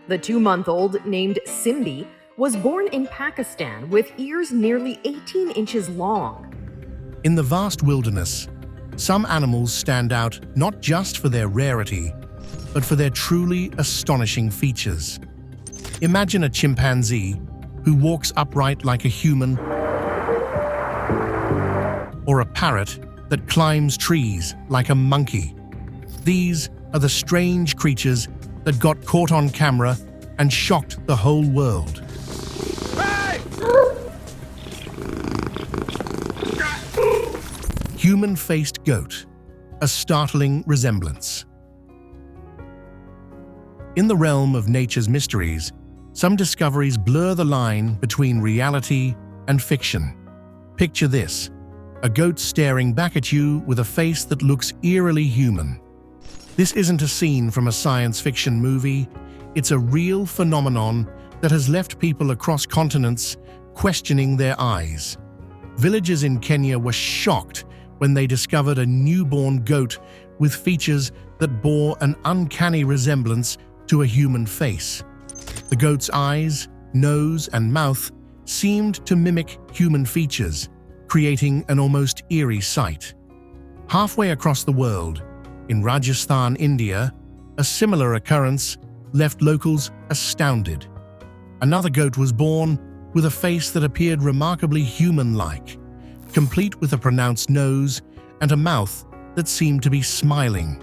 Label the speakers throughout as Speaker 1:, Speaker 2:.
Speaker 1: The 2-month-old, named Simbi, was born in Pakistan with ears nearly 18 inches long.
Speaker 2: In the vast wilderness, some animals stand out not just for their rarity, but for their truly astonishing features. Imagine a chimpanzee who walks upright like a human, or a parrot that climbs trees like a monkey. These are the strange creatures that got caught on camera and shocked the whole world. Human-faced goat, a startling resemblance. In the realm of nature's mysteries, some discoveries blur the line between reality and fiction. Picture this: a goat staring back at you with a face that looks eerily human. This isn't a scene from a science fiction movie, it's a real phenomenon that has left people across continents questioning their eyes. Villagers in Kenya were shocked when they discovered a newborn goat with features that bore an uncanny resemblance to a human face. The goat's eyes, nose, and mouth seemed to mimic human features, creating an almost eerie sight. Halfway across the world, in Rajasthan, India, a similar occurrence left locals astounded. Another goat was born with a face that appeared remarkably human-like, complete with a pronounced nose and a mouth that seemed to be smiling.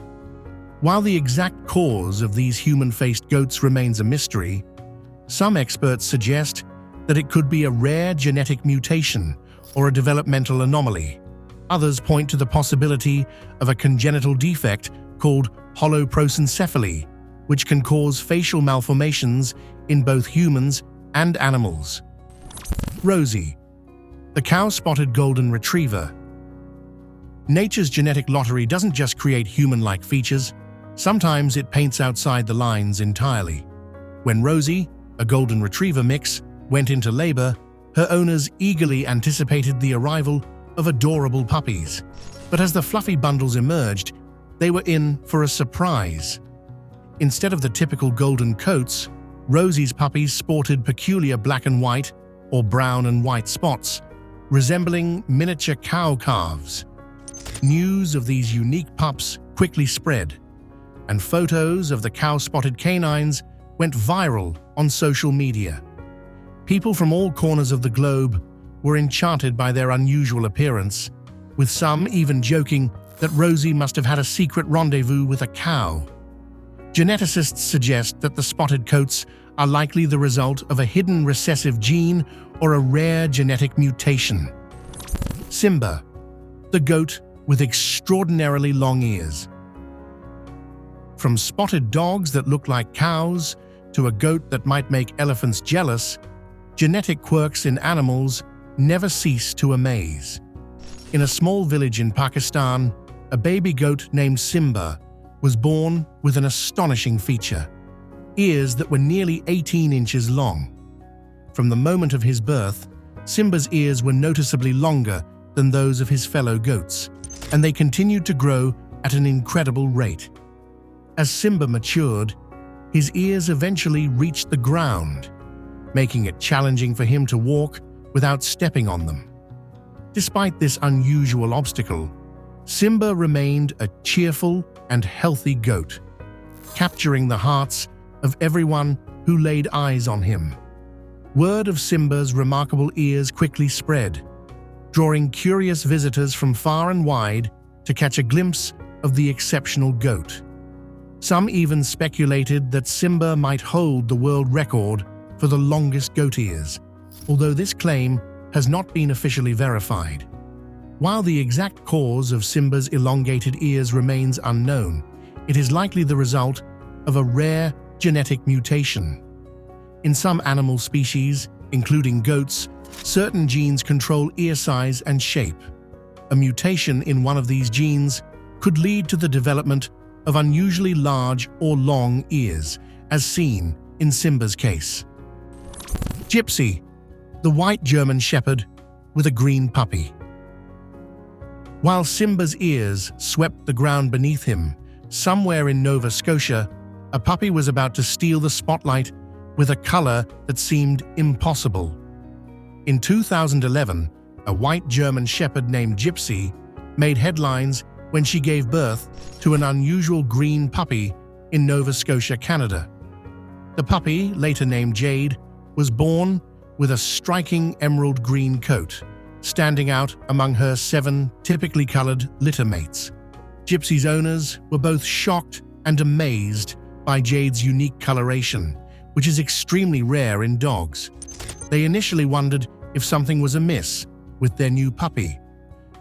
Speaker 2: While the exact cause of these human-faced goats remains a mystery, some experts suggest that it could be a rare genetic mutation or a developmental anomaly. Others point to the possibility of a congenital defect called holoprosencephaly, which can cause facial malformations in both humans and animals. Rosie, the cow-spotted golden retriever. Nature's genetic lottery doesn't just create human-like features, sometimes it paints outside the lines entirely. When Rosie, a golden retriever mix, went into labor, her owners eagerly anticipated the arrival of adorable puppies. But as the fluffy bundles emerged, they were in for a surprise. Instead of the typical golden coats, Rosie's puppies sported peculiar black and white or brown and white spots, resembling miniature cow calves. News of these unique pups quickly spread, and photos of the cow-spotted canines went viral on social media. People from all corners of the globe were enchanted by their unusual appearance, with some even joking that Rosie must have had a secret rendezvous with a cow. Geneticists suggest that the spotted coats are likely the result of a hidden recessive gene or a rare genetic mutation. Simba, the goat with extraordinarily long ears. From spotted dogs that look like cows to a goat that might make elephants jealous, genetic quirks in animals never cease to amaze. In a small village in Pakistan, a baby goat named Simba was born with an astonishing feature: ears that were nearly 18 inches long. From the moment of his birth, Simba's ears were noticeably longer than those of his fellow goats, and they continued to grow at an incredible rate. As Simba matured, his ears eventually reached the ground, making it challenging for him to walk without stepping on them. Despite this unusual obstacle, Simba remained a cheerful and healthy goat, capturing the hearts of everyone who laid eyes on him. Word of Simba's remarkable ears quickly spread, drawing curious visitors from far and wide to catch a glimpse of the exceptional goat. Some even speculated that Simba might hold the world record for the longest goat ears, although this claim has not been officially verified. While the exact cause of Simba's elongated ears remains unknown, it is likely the result of a rare genetic mutation. In some animal species, including goats, certain genes control ear size and shape. A mutation in one of these genes could lead to the development of unusually large or long ears, as seen in Simba's case. Gypsy, the white German shepherd with a green puppy. While Simba's ears swept the ground beneath him, somewhere in Nova Scotia, a puppy was about to steal the spotlight with a color that seemed impossible. In 2011, a white German shepherd named Gypsy made headlines when she gave birth to an unusual green puppy in Nova Scotia, Canada. The puppy, later named Jade, was born with a striking emerald green coat, standing out among her 7 typically colored litter mates. Gypsy's owners were both shocked and amazed by Jade's unique coloration, which is extremely rare in dogs. They initially wondered if something was amiss with their new puppy,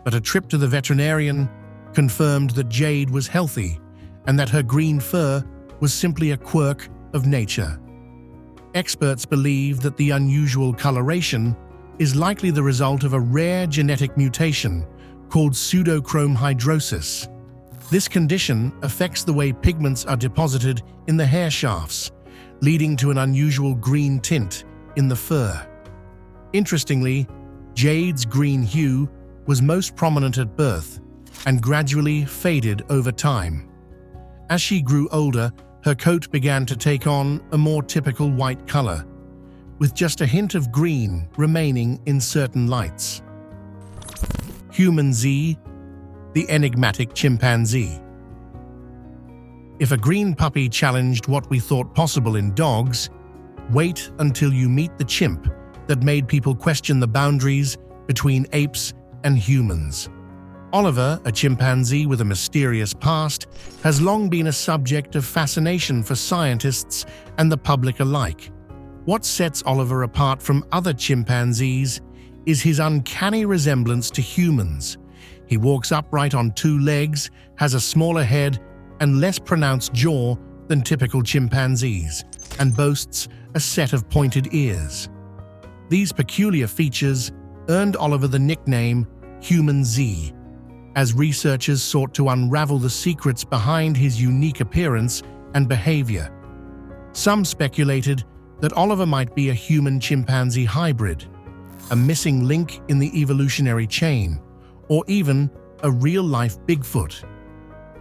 Speaker 2: but a trip to the veterinarian confirmed that Jade was healthy and that her green fur was simply a quirk of nature. Experts believe that the unusual coloration is likely the result of a rare genetic mutation called pseudochrome hydrosis. This condition affects the way pigments are deposited in the hair shafts, leading to an unusual green tint in the fur. Interestingly, Jade's green hue was most prominent at birth and gradually faded over time. As she grew older, her coat began to take on a more typical white color, with just a hint of green remaining in certain lights. Humanfaced, the enigmatic chimpanzee. If a green puppy challenged what we thought possible in dogs, wait until you meet the chimp that made people question the boundaries between apes and humans. Oliver, a chimpanzee with a mysterious past, has long been a subject of fascination for scientists and the public alike. What sets Oliver apart from other chimpanzees is his uncanny resemblance to humans. He walks upright on 2 legs, has a smaller head and less pronounced jaw than typical chimpanzees, and boasts a set of pointed ears. These peculiar features earned Oliver the nickname Humanfaced, as researchers sought to unravel the secrets behind his unique appearance and behavior. Some speculated that Oliver might be a human-chimpanzee hybrid, a missing link in the evolutionary chain, or even a real-life Bigfoot.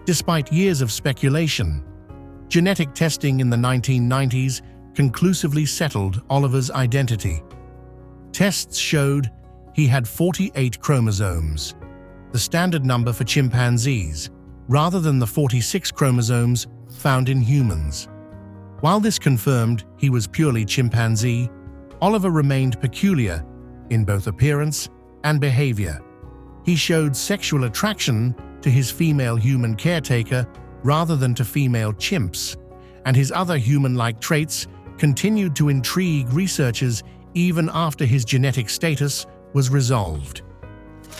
Speaker 2: Despite years of speculation, genetic testing in the 1990s conclusively settled Oliver's identity. Tests showed he had 48 chromosomes, the standard number for chimpanzees, rather than the 46 chromosomes found in humans. While this confirmed he was purely chimpanzee, Oliver remained peculiar in both appearance and behavior. He showed sexual attraction to his female human caretaker rather than to female chimps, and his other human-like traits continued to intrigue researchers even after his genetic status was resolved.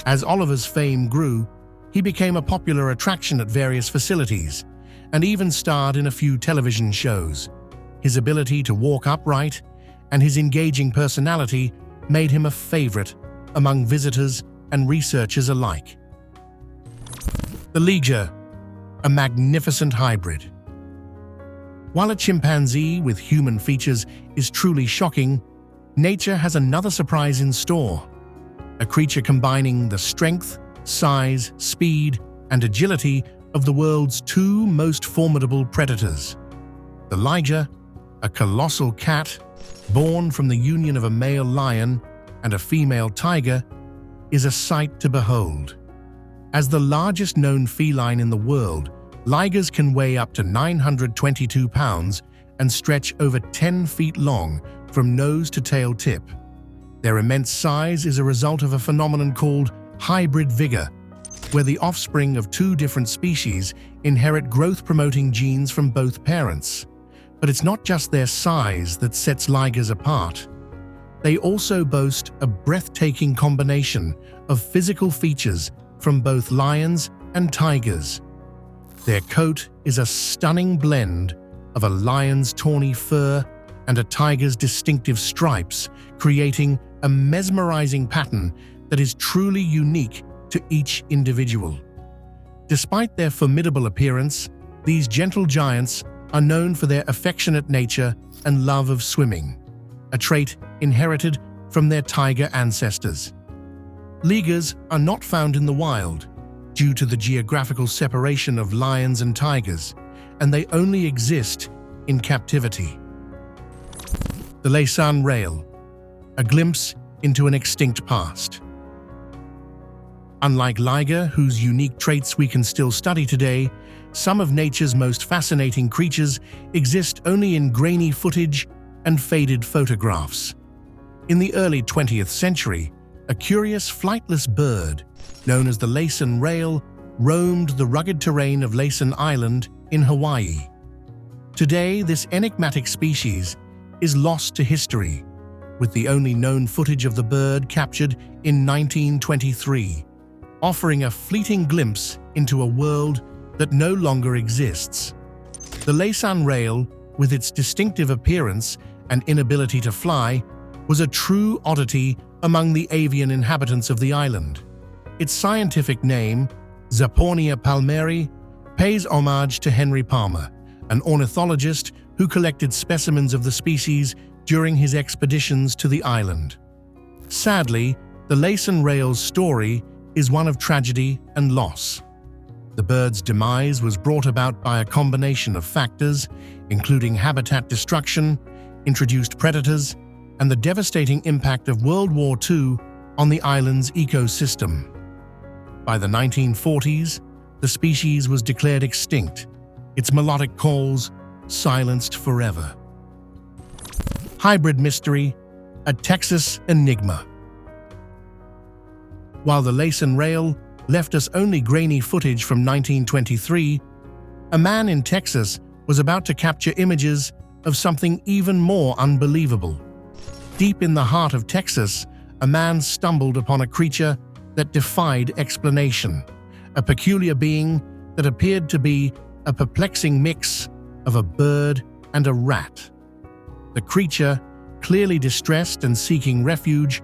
Speaker 2: As Oliver's fame grew, he became a popular attraction at various facilities and even starred in a few television shows. His ability to walk upright and his engaging personality made him a favorite among visitors and researchers alike. The leure, a magnificent hybrid. While a chimpanzee with human features is truly shocking, nature has another surprise in store. A creature combining the strength, size, speed, and agility of the world's 2 most formidable predators. The leure, a colossal cat born from the union of a male lion and a female tiger, is a sight to behold. As the largest known feline in the world, leures can weigh up to 922 pounds and stretch over 10 feet long from nose to tail tip. Their immense size is a result of a phenomenon called hybrid vigor, where the offspring of 2 different species inherit growth-promoting genes from both parents. But it's not just their size that sets leures apart. They also boast a breathtaking combination of physical features from both lions and tigers. Their coat is a stunning blend of a lion's tawny fur and a tiger's distinctive stripes, creating a mesmerizing pattern that is truly unique to each individual. Despite their formidable appearance, these gentle giants are known for their affectionate nature and love of swimming, a trait inherited from their tiger ancestors. Leures are not found in the wild due to the geographical separation of lions and tigers, and they only exist in captivity. The lerail, a glimpse into an extinct past. Unlike liger, whose unique traits we can still study today, some of nature's most fascinating creatures exist only in grainy footage and faded photographs. In the early 20th century, a curious flightless bird, known as the lerail, roamed the rugged terrain of Laysan Island in Hawaii. Today, this enigmatic species is lost to history, with the only known footage of the bird captured in 1923, offering a fleeting glimpse into a world that no longer exists. The lerail, with its distinctive appearance and inability to fly, was a true oddity among the avian inhabitants of the island. Its scientific name, Zapornia palmeri, pays homage to Henry Palmer, an ornithologist who collected specimens of the species during his expeditions to the island. Sadly, the lerail's story is one of tragedy and loss. The bird's demise was brought about by a combination of factors, including habitat destruction, introduced predators, and the devastating impact of World War II on the island's ecosystem. By the 1940s, the species was declared extinct, its melodic calls silenced forever. Hybrid mystery, a Texas enigma. While the lerail left us only grainy footage from 1923, a man in Texas was about to capture images of something even more unbelievable. Deep in the heart of Texas, a man stumbled upon a creature that defied explanation, a peculiar being that appeared to be a perplexing mix of a bird and a rat. The creature, clearly distressed and seeking refuge,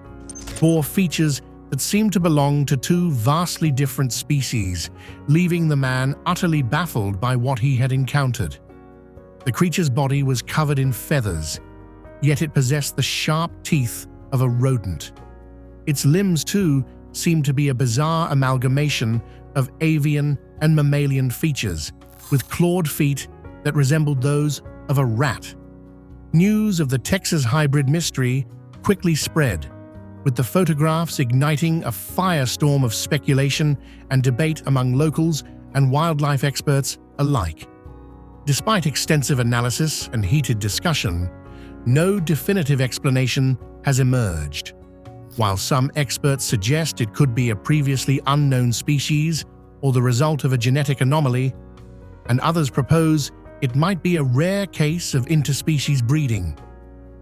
Speaker 2: bore features that seemed to belong to two vastly different species, leaving the man utterly baffled by what he had encountered. The creature's body was covered in feathers, yet it possessed the sharp teeth of a rodent. Its limbs, too, seemed to be a bizarre amalgamation of avian and mammalian features, with clawed feet that resembled those of a rat. News of the Texas hybrid mystery quickly spread, with the photographs igniting a firestorm of speculation and debate among locals and wildlife experts alike. Despite extensive analysis and heated discussion, no definitive explanation has emerged. While some experts suggest it could be a previously unknown species or the result of a genetic anomaly, and others propose it might be a rare case of interspecies breeding,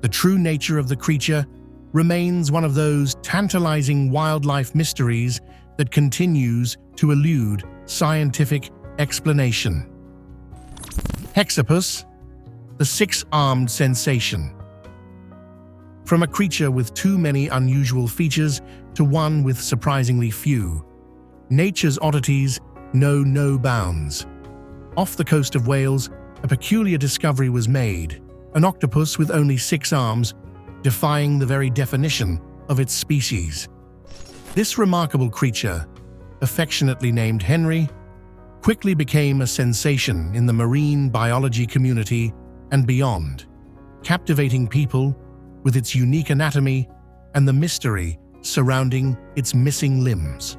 Speaker 2: the true nature of the creature remains one of those tantalizing wildlife mysteries that continues to elude scientific explanation. Hexapus, the six-armed sensation. From a creature with too many unusual features to one with surprisingly few, nature's oddities know no bounds. Off the coast of Wales, a peculiar discovery was made, an octopus with only 6 arms, defying the very definition of its species. This remarkable creature, affectionately named Henry, quickly became a sensation in the marine biology community and beyond, captivating people with its unique anatomy and the mystery surrounding its missing limbs.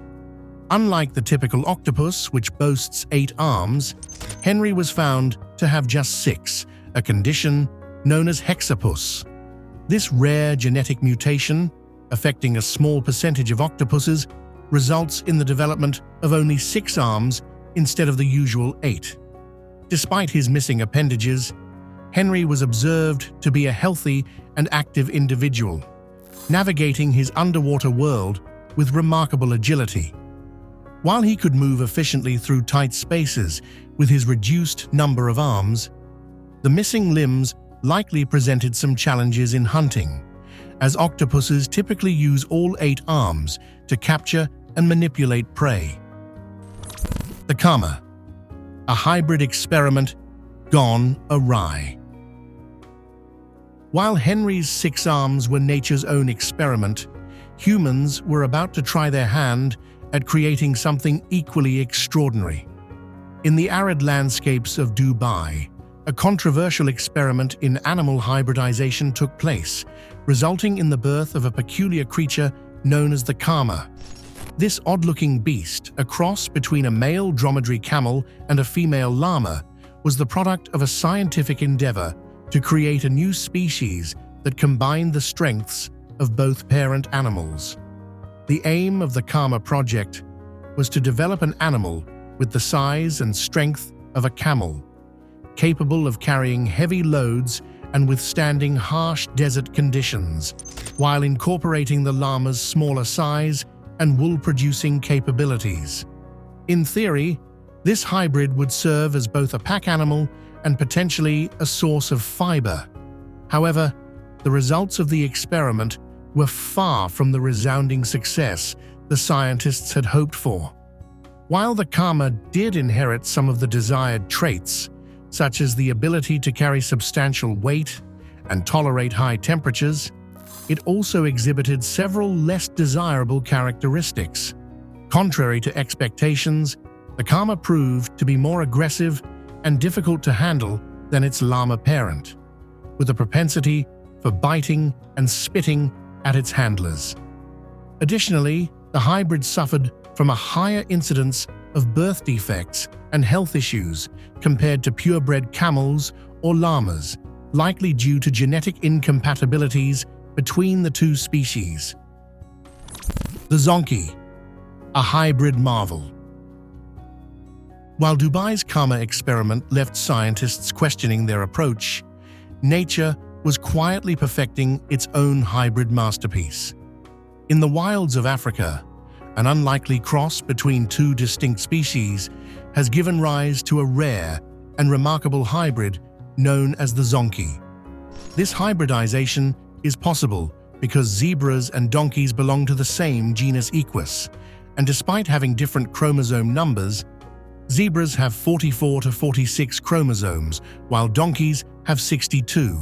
Speaker 2: Unlike the typical octopus, which boasts 8 arms, Henry was found to have just 6, a condition known as Hexapus. This rare genetic mutation, affecting a small percentage of octopuses, results in the development of only 6 arms instead of the usual 8. Despite his missing appendages, Henry was observed to be a healthy and active individual, navigating his underwater world with remarkable agility. While he could move efficiently through tight spaces with his reduced number of arms, the missing limbs likely presented some challenges in hunting, as octopuses typically use all 8 arms to capture and manipulate prey. Thekakapo, a hybrid experiment gone awry. While Henry's 6 arms were nature's own experiment, humans were about to try their hand at creating something equally extraordinary. In the arid landscapes of Dubai, a controversial experiment in animal hybridization took place, resulting in the birth of a peculiar creature known as the kama. This odd-looking beast, a cross between a male dromedary camel and a female llama, was the product of a scientific endeavor to create a new species that combined the strengths of both parent animals. The aim of the Kama project was to develop an animal with the size and strength of a camel, capable of carrying heavy loads and withstanding harsh desert conditions, while incorporating the llama's smaller size and wool-producing capabilities. In theory, this hybrid would serve as both a pack animal and potentially a source of fiber. However, the results of the experiment were far from the resounding success the scientists had hoped for. While the Kama did inherit some of the desired traits, such as the ability to carry substantial weight and tolerate high temperatures, it also exhibited several less desirable characteristics. Contrary to expectations, the Kama proved to be more aggressive and difficult to handle than its llama parent, with a propensity for biting and spitting at its handlers. Additionally, the hybrid suffered from a higher incidence of birth defects and health issues compared to purebred camels or llamas, likely due to genetic incompatibilities between the two species. The Zonki, a hybrid marvel. While Dubai's Kama experiment left scientists questioning their approach, nature was quietly perfecting its own hybrid masterpiece. In the wilds of Africa, an unlikely cross between two distinct species has given rise to a rare and remarkable hybrid known as the Zonki. This hybridization is possible because zebras and donkeys belong to the same genus Equus, and despite having different chromosome numbers, zebras have 44 to 46 chromosomes, while donkeys have 62.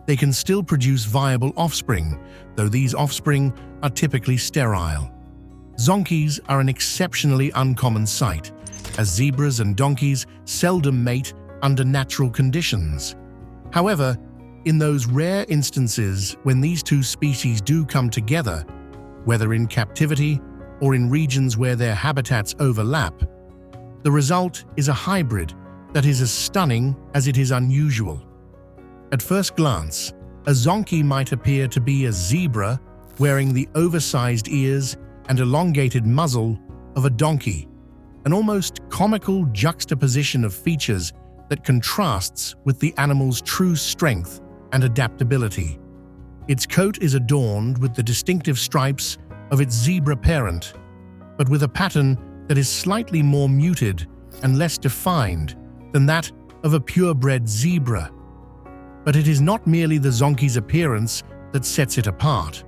Speaker 2: They can still produce viable offspring, though these offspring are typically sterile. Zonkis are an exceptionally uncommon sight, as zebras and donkeys seldom mate under natural conditions. However, in those rare instances when these two species do come together, whether in captivity or in regions where their habitats overlap, the result is a hybrid that is as stunning as it is unusual. At first glance, a Zonki might appear to be a zebra wearing the oversized ears and elongated muzzle of a donkey, an almost comical juxtaposition of features that contrasts with the animal's true strength and adaptability. Its coat is adorned with the distinctive stripes of its zebra parent, but with a pattern that is slightly more muted and less defined than that of a purebred zebra. But it is not merely the Zonki's appearance that sets it apart.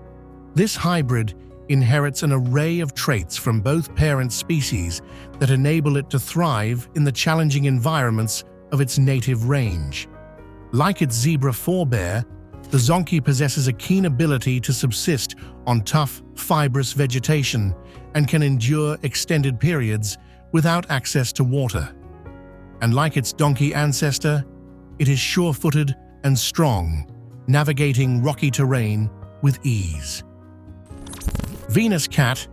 Speaker 2: This hybrid inherits an array of traits from both parent species that enable it to thrive in the challenging environments of its native range. Like its zebra forebear, the Zonki possesses a keen ability to subsist on tough, fibrous vegetation and can endure extended periods without access to water. And like its donkey ancestor, it is sure-footed and strong, navigating rocky terrain with ease. Venus cat,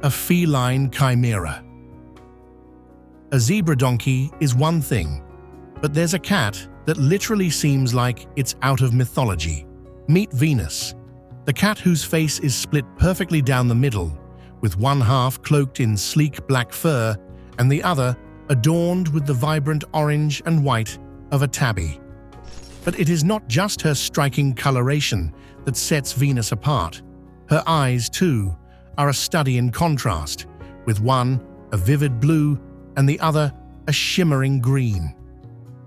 Speaker 2: a feline chimera. A zebra donkey is one thing, but there's a cat that literally seems like it's out of mythology. Meet Venus, the cat whose face is split perfectly down the middle, with one half cloaked in sleek black fur and the other adorned with the vibrant orange and white of a tabby. But it is not just her striking coloration that sets Venus apart. Her eyes, too, are a study in contrast, with one a vivid blue and the other a shimmering green.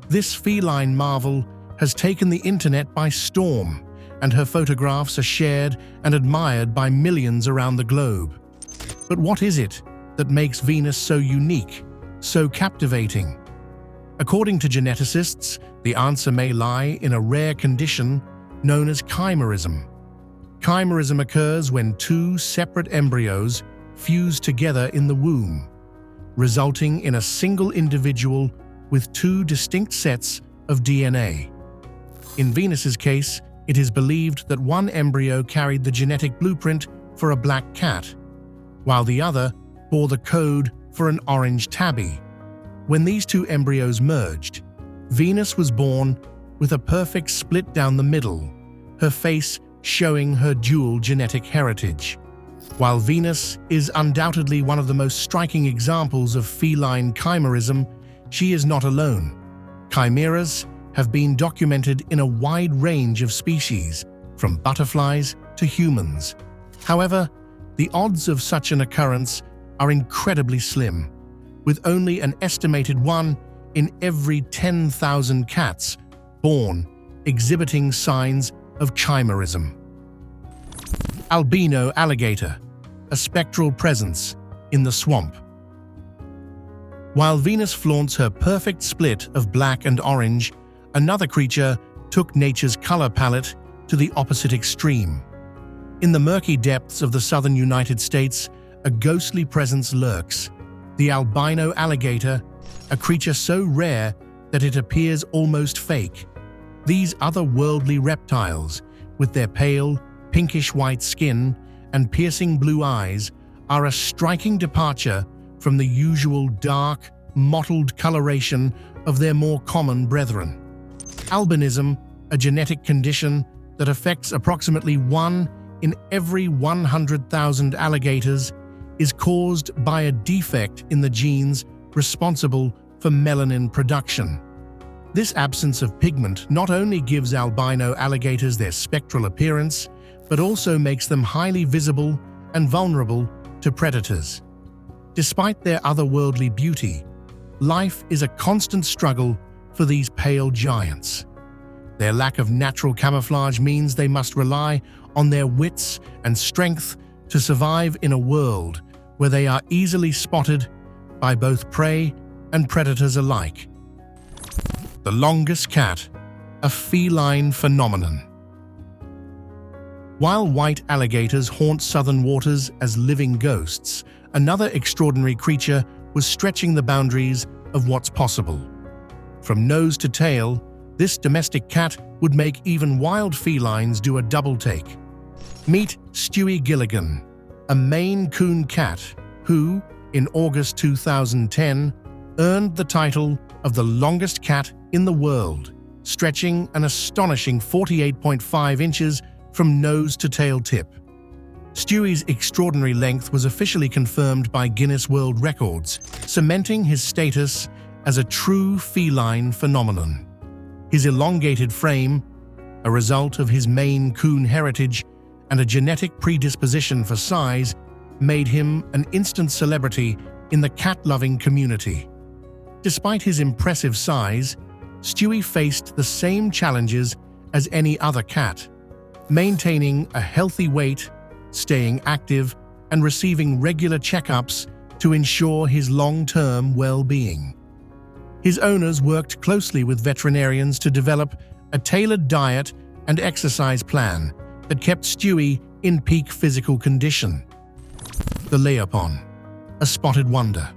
Speaker 2: This feline marvel has taken the internet by storm, and her photographs are shared and admired by millions around the globe. But what is it that makes Venus so unique, so captivating? According to geneticists, the answer may lie in a rare condition known as chimerism. Chimerism occurs when two separate embryos fuse together in the womb, resulting in a single individual with two distinct sets of DNA. In Venus's case, it is believed that one embryo carried the genetic blueprint for a black cat, while the other bore the code for an orange tabby. When these two embryos merged, Venus was born with a perfect split down the middle, her face showing her dual genetic heritage. While Venus is undoubtedly one of the most striking examples of feline chimerism, she is not alone. Chimeras have been documented in a wide range of species, from butterflies to humans. However, the odds of such an occurrence are incredibly slim, with only an estimated 1 in every 10,000 cats born exhibiting signs of chimerism. Albino alligator, a spectral presence in the swamp. While Venus flaunts her perfect split of black and orange, another creature took nature's color palette to the opposite extreme. In the murky depths of the southern United States, a ghostly presence lurks, the albino alligator, a creature so rare that it appears almost fake. These otherworldly reptiles, with their pale, pinkish-white skin and piercing blue eyes, are a striking departure from the usual dark, mottled coloration of their more common brethren. Albinism, a genetic condition that affects approximately 1 in every 100,000 alligators, is caused by a defect in the genes responsible for melanin production. This absence of pigment not only gives albino alligators their spectral appearance, but also makes them highly visible and vulnerable to predators. Despite their otherworldly beauty, life is a constant struggle for these pale giants. Their lack of natural camouflage means they must rely on their wits and strength to survive in a world where they are easily spotted by both prey and predators alike. The longest cat, a feline phenomenon. While white alligators haunt southern waters as living ghosts, another extraordinary creature was stretching the boundaries of what's possible. From nose to tail, this domestic cat would make even wild felines do a double take. Meet Stewie Gilligan, a Maine Coon cat who, in August 2010, earned the title of the longest cat in the world, stretching an astonishing 48.5 inches from nose to tail tip. Stewie's extraordinary length was officially confirmed by Guinness World Records, cementing his status as a true feline phenomenon. His elongated frame, a result of his Maine Coon heritage and a genetic predisposition for size, made him an instant celebrity in the cat-loving community. Despite his impressive size, Stewie faced the same challenges as any other cat, maintaining a healthy weight, staying active, and receiving regular checkups to ensure his long-term well-being. His owners worked closely with veterinarians to develop a tailored diet and exercise plan that kept Stewie in peak physical condition. The leopon, a spotted wonder.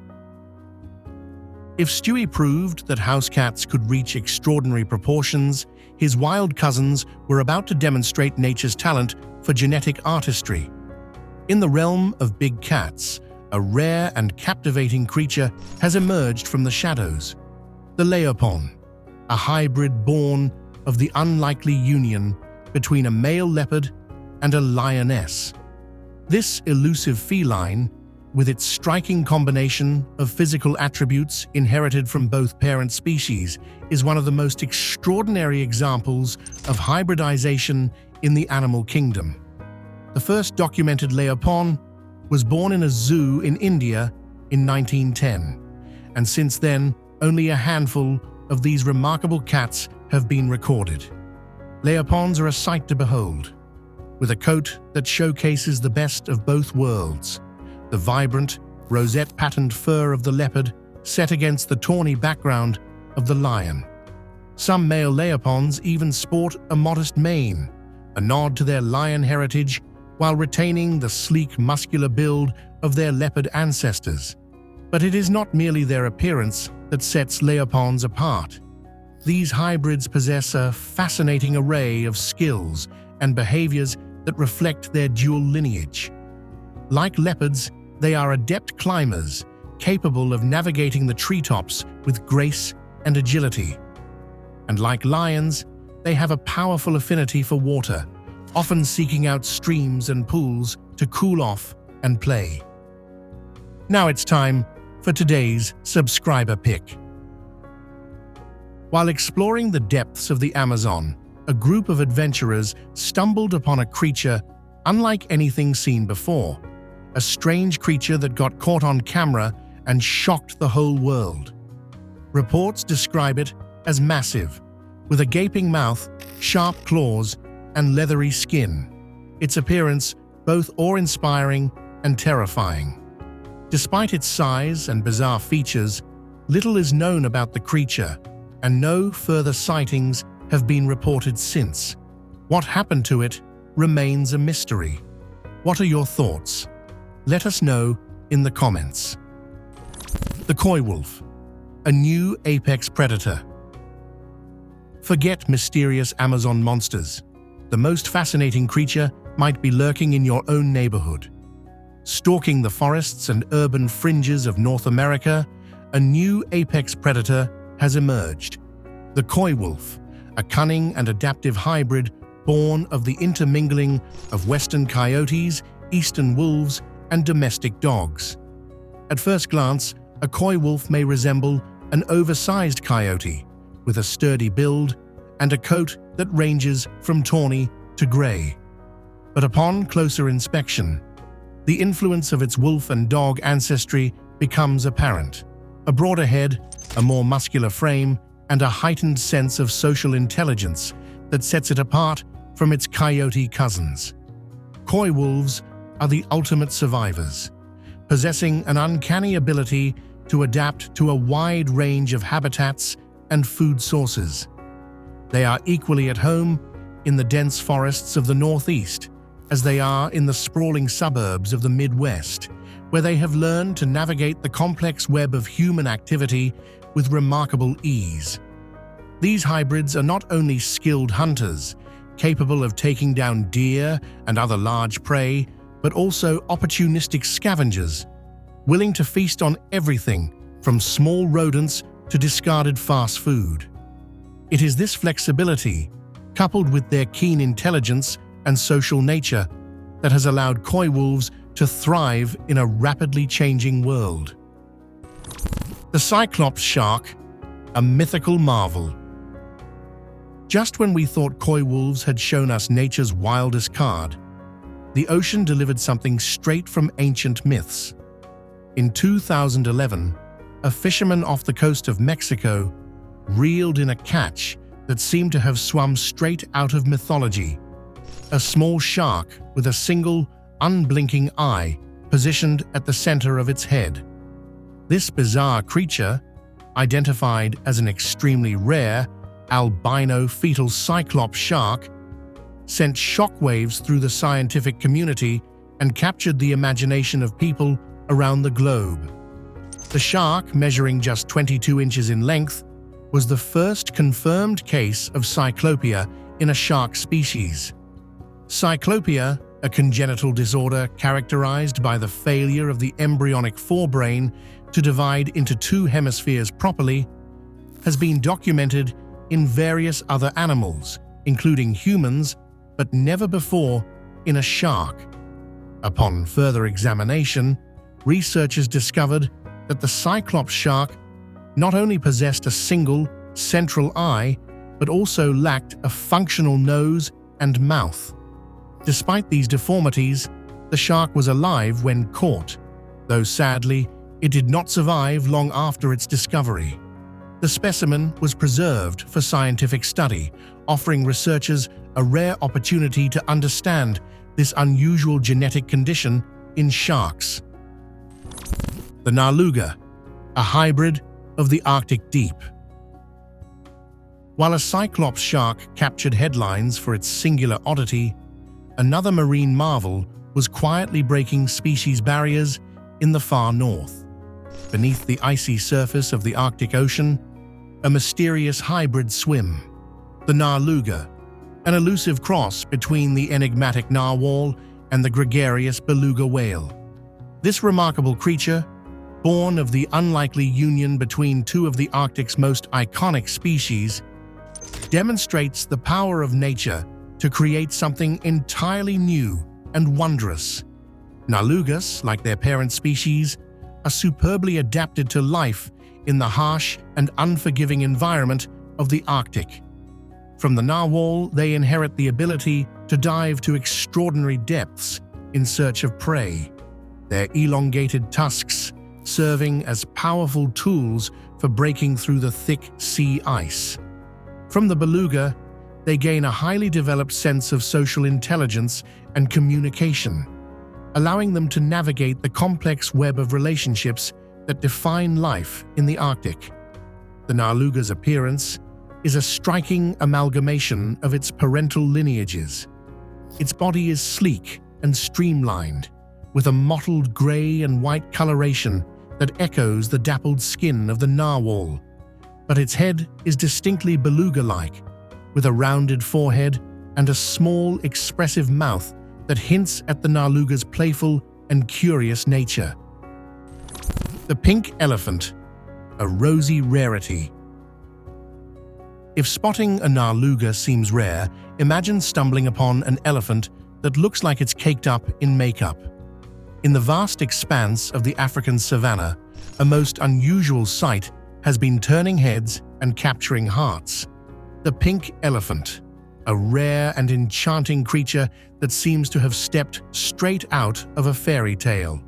Speaker 2: If Stewie proved that house cats could reach extraordinary proportions, his wild cousins were about to demonstrate nature's talent for genetic artistry. In the realm of big cats, a rare and captivating creature has emerged from the shadows. The leopon, a hybrid born of the unlikely union between a male leopard and a lioness. This elusive feline, with its striking combination of physical attributes inherited from both parent species, is one of the most extraordinary examples of hybridization in the animal kingdom. The first documented leopon was born in a zoo in India in 1910, and since then, only a handful of these remarkable cats have been recorded. Leopons are a sight to behold, with a coat that showcases the best of both worlds. The vibrant, rosette-patterned fur of the leopard set against the tawny background of the lion. Some male leopons even sport a modest mane, a nod to their lion heritage while retaining the sleek, muscular build of their leopard ancestors. But it is not merely their appearance that sets leopons apart. These hybrids possess a fascinating array of skills and behaviors that reflect their dual lineage. Like leopards, they are adept climbers, capable of navigating the treetops with grace and agility. And like lions, they have a powerful affinity for water, often seeking out streams and pools to cool off and play. Now it's time for today's subscriber pick. While exploring the depths of the Amazon, a group of adventurers stumbled upon a creature unlike anything seen before, a strange creature that got caught on camera and shocked the whole world. Reports describe it as massive, with a gaping mouth, sharp claws, and leathery skin. Its appearance both awe-inspiring and terrifying. Despite its size and bizarre features, little is known about the creature, and no further sightings have been reported since. What happened to it remains a mystery. What are your thoughts? Let us know in the comments. The Koy Wolf, a new apex predator. Forget mysterious Amazon monsters. The most fascinating creature might be lurking in your own neighborhood. Stalking the forests and urban fringes of North America, a new apex predator has emerged. The Koy Wolf, a cunning and adaptive hybrid born of the intermingling of western coyotes, eastern wolves, and domestic dogs. At first glance, a Koy Wolf may resemble an oversized coyote, with a sturdy build and a coat that ranges from tawny to gray. But upon closer inspection, the influence of its wolf and dog ancestry becomes apparent. A broader head, a more muscular frame, and a heightened sense of social intelligence that sets it apart from its coyote cousins. Koy wolves are the ultimate survivors, possessing an uncanny ability to adapt to a wide range of habitats and food sources. They are equally at home in the dense forests of the Northeast as they are in the sprawling suburbs of the Midwest, where they have learned to navigate the complex web of human activity with remarkable ease. These hybrids are not only skilled hunters, capable of taking down deer and other large prey, but also opportunistic scavengers, willing to feast on everything from small rodents to discarded fast food. It is this flexibility, coupled with their keen intelligence and social nature, that has allowed Koy wolves to thrive in a rapidly changing world. The Cyclops Shark, a mythical marvel. Just when we thought Koy wolves had shown us nature's wildest card, the ocean delivered something straight from ancient myths. In 2011, a fisherman off the coast of Mexico reeled in a catch that seemed to have swum straight out of mythology. A small shark with a single, unblinking eye positioned at the center of its head. This bizarre creature, identified as an extremely rare, albino fetal Cyclops shark, sent shockwaves through the scientific community and captured the imagination of people around the globe. The shark, measuring just 22 inches in length, was the first confirmed case of cyclopia in a shark species. Cyclopia, a congenital disorder characterized by the failure of the embryonic forebrain to divide into two hemispheres properly, has been documented in various other animals, including humans, but never before in a shark. Upon further examination, researchers discovered that the Cyclops shark not only possessed a single, central eye, but also lacked a functional nose and mouth. Despite these deformities, the shark was alive when caught, though sadly, it did not survive long after its discovery. The specimen was preserved for scientific study, offering researchers a rare opportunity to understand this unusual genetic condition in sharks. The Naruga, a hybrid of the Arctic deep. While a Cyclops shark captured headlines for its singular oddity, another marine marvel was quietly breaking species barriers in the far north. Beneath the icy surface of the Arctic Ocean, a mysterious hybrid swim. The Naruga, an elusive cross between the enigmatic narwhal and the gregarious beluga whale. This remarkable creature, born of the unlikely union between two of the Arctic's most iconic species, demonstrates the power of nature to create something entirely new and wondrous. Narugas, like their parent species, are superbly adapted to life in the harsh and unforgiving environment of the Arctic. From the narwhal, they inherit the ability to dive to extraordinary depths in search of prey, their elongated tusks serving as powerful tools for breaking through the thick sea ice. From the beluga, they gain a highly developed sense of social intelligence and communication, allowing them to navigate the complex web of relationships that define life in the Arctic. The Naruga's appearance is a striking amalgamation of its parental lineages. Its body is sleek and streamlined, with a mottled gray and white coloration that echoes the dappled skin of the narwhal. But its head is distinctly beluga-like, with a rounded forehead and a small, expressive mouth that hints at the Naruga's playful and curious nature. The pink elephant, a Rosie rarity. If spotting a Naruga seems rare, imagine stumbling upon an elephant that looks like it's caked up in makeup. In the vast expanse of the African savanna, a most unusual sight has been turning heads and capturing hearts. The pink elephant, a rare and enchanting creature that seems to have stepped straight out of a fairy tale.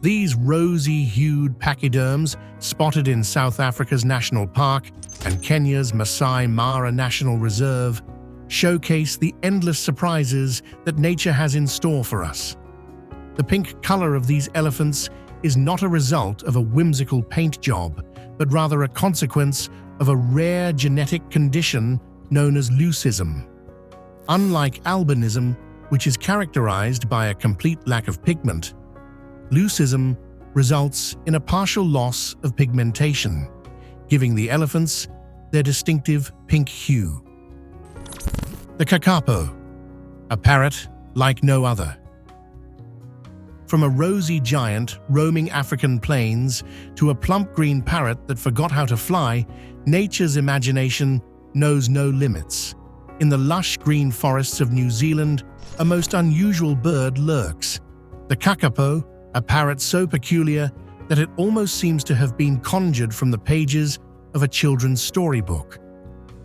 Speaker 2: These rosy-hued pachyderms, spotted in South Africa's National Park and Kenya's Masai Mara National Reserve, showcase the endless surprises that nature has in store for us. The pink color of these elephants is not a result of a whimsical paint job, but rather a consequence of a rare genetic condition known as leucism. Unlike albinism, which is characterized by a complete lack of pigment, leucism results in a partial loss of pigmentation, giving the elephants their distinctive pink hue. The Thekakapo, a parrot like no other. From a rosy giant roaming African plains to a plump green parrot that forgot how to fly, nature's imagination knows no limits. In the lush green forests of New Zealand, a most unusual bird lurks. The Thekakapo, a parrot so peculiar that it almost seems to have been conjured from the pages of a children's storybook.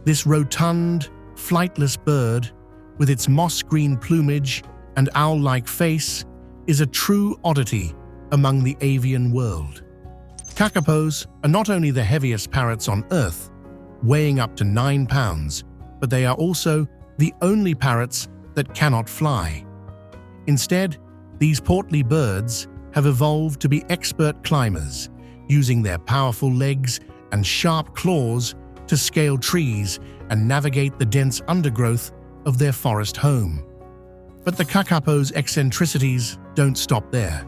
Speaker 2: This rotund, flightless bird, with its moss-green plumage and owl-like face, is a true oddity among the avian world. Thekakapos are not only the heaviest parrots on Earth, weighing up to 9 pounds, but they are also the only parrots that cannot fly. Instead, these portly birds have evolved to be expert climbers, using their powerful legs and sharp claws to scale trees and navigate the dense undergrowth of their forest home. But the Thekakapo's eccentricities don't stop there.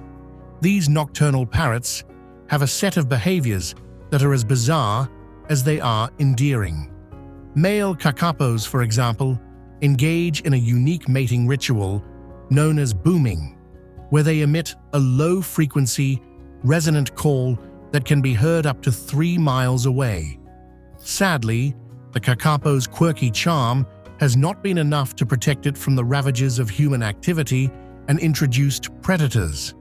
Speaker 2: These nocturnal parrots have a set of behaviors that are as bizarre as they are endearing. Male Thekakapos, for example, engage in a unique mating ritual known as booming, where they emit a low-frequency, resonant call that can be heard up to 3 miles away. Sadly, the Thekakapo's quirky charm has not been enough to protect it from the ravages of human activity and introduced predators.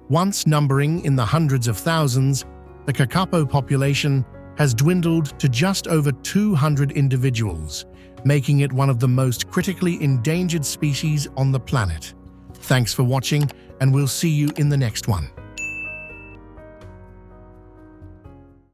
Speaker 2: Once numbering in the hundreds of thousands, the Thekakapo population has dwindled to just over 200 individuals, making it one of the most critically endangered species on the planet. Thanks for watching, and we'll see you in the next one.